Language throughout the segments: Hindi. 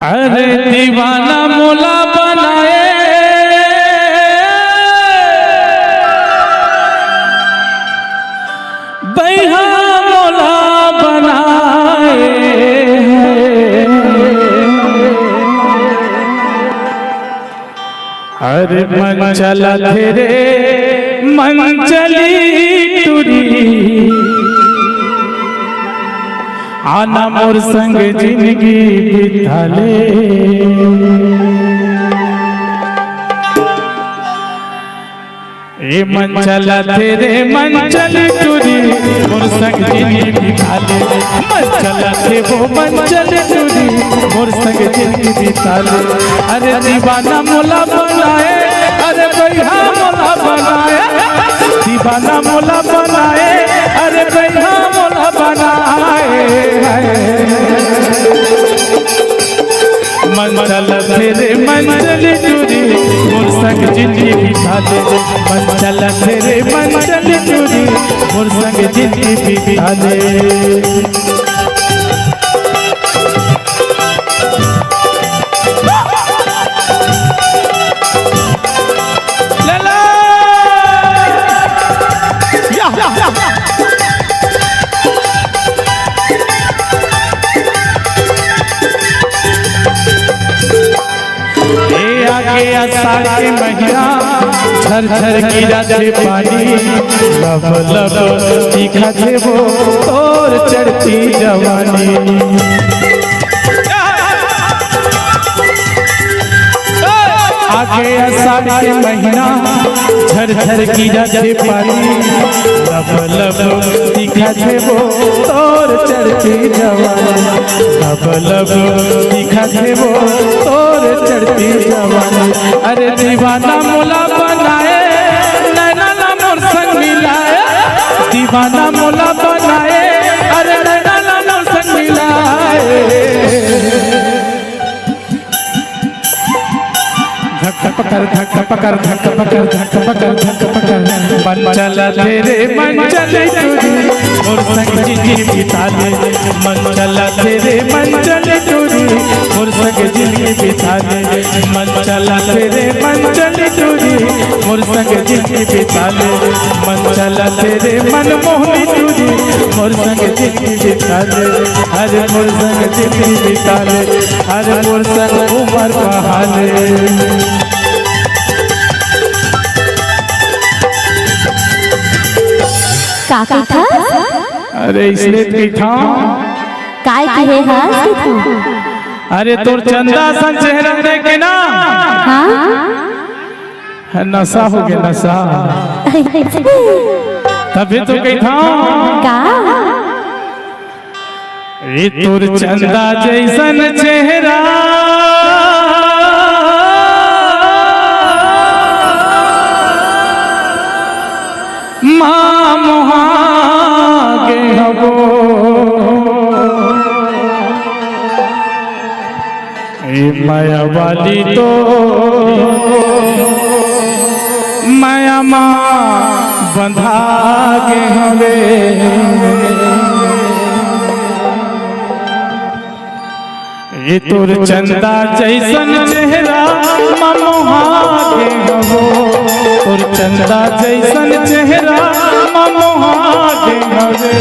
अरे दीवाना मोला बनाए बैहा मोला बनाए अरे मन चला तेरे मन चली टूरी आना मोर संग जिंदगी बिता ले ए मन चला तेरे मन चली टूरी मोर संग जिंदगी बिता ले मन चला थे वो मन चली टूरी मोर संग जिंदगी बिता ले अरे दीवाना मोला बनाए अरे बैहा मोला बनाए दीवाना मोला बनाए अरे बैहा मोला बनाए मन चला तेरे मन चली टूरी मोर संग जिंदगी बिता ले मन चला तेरे मन चली टूरी मोर संग जिंदगी बिता ले आषाढ़ के महीना झर झर गिरा थे पानी लब लब तीखा थे वो और चढ़ती जवानी आगे आषाढ़ के महीना झर झर गिरा थे पानी लब लब तीखा थे वो और चढ़ती जवानी लब लब तीखा थे वो और चढ़ती जवानी अरे दीवाना मोला बनाए नैना ना मोर संग मिलाए दीवाना मोला बनाए अरे नैना ना मोर संग मिलाए धक्का पकड़ धक्का पकड़ धक्का पकड़ धक्का पकड़ धक्का पकड़ मन चला तेरे मन चले टूरी मोर संग जिंदगी बिता ले मन चला तेरे मन चले टूरी मोर संग जिंदगी बिता ले मन चला तेरे मन चले टूरी मोर संग जिंदगी बिता ले मन चला तेरे मन मोहनी टूरी मोर संग जिंदगी बिता ले हर मोर संग जिंदगी बिता ले हर मोर संग उम्र बहाले काका था अरे इसलिए की था काय कहे हा अरे तोर चंदा सन चेहरा देख के ना हां नशा हो गया नशा तभी तो कही था का ए तोर चंदा जैसन चेहरा माँ मोहागे हबो ए माया वाली तो माया माँ बंधागे हवे ये तोर चंदा जैसन चेहरा माँ मोहागे हबो तोर चंदा जैसन चेहरा माँ मोहागे हवे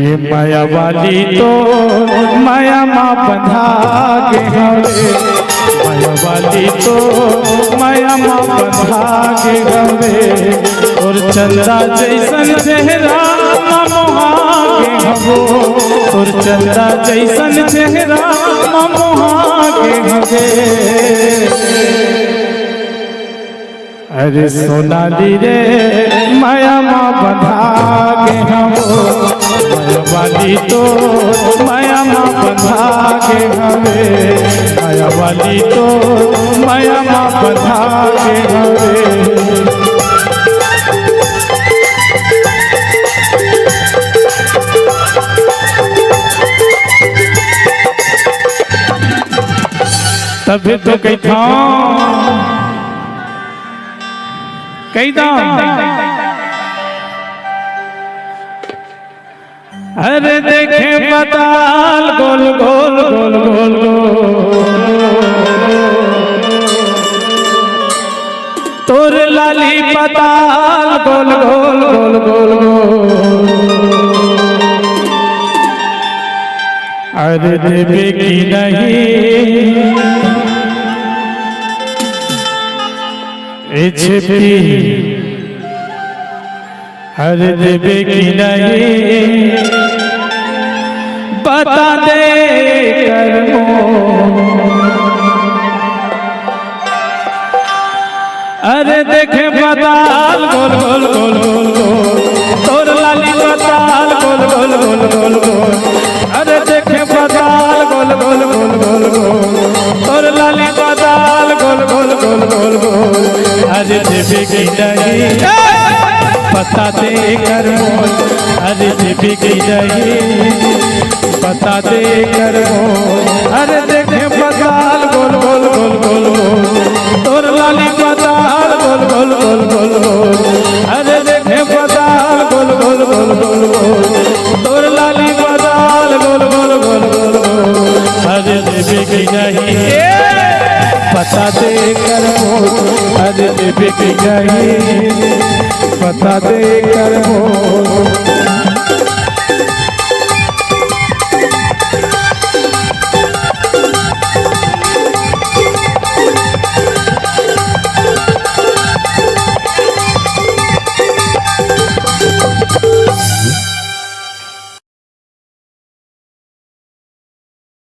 ये माया वाली तो माया माँ बंधागे हवे माया वाली तो माया माँ बंधागे हवे और चंदा जैसन चेहरा माँ मोहागे हबो और चंदा जैसन चेहरा माँ मोहागे हवे अरे सोनाली रे माया माँ बंधागे हबो माया वाली तो माया माँ बंधागे हवे माया वाली तो माया माँ बंधागे हवे तभी तो कही था कही था अरे देखे बताल गोल गोल गोल गोल तोर लाली पताल गोल गोल गोल गोल अरे देवे की नहीं छिपी अरे देवे की नहीं बता दे कर्मो अरे देखे बताल गोल गोल गोल गोल गोल तोर लाली बताल गोल गोल गोल गोल गोल अरे देखे बताल गोल गोल गोल गोल गोल तोर लाली बताल गोल गोल गोल गोल गोल अरे देवे की नहीं बता दे कर्मो अरे देवे की नहीं बता दे कर्मो अरे देखे बताल गोल गोल गोल गोल गोल तोर लाली बताल गोल गोल गोल गोल गोल अरे देखे बताल गोल गोल गोल गोल गोल तोर लाली बताल गोल गोल गोल गोल गोल अरे देवे की नहीं बता दे कर्मो अरे देवे की नहीं बता दे कर्मो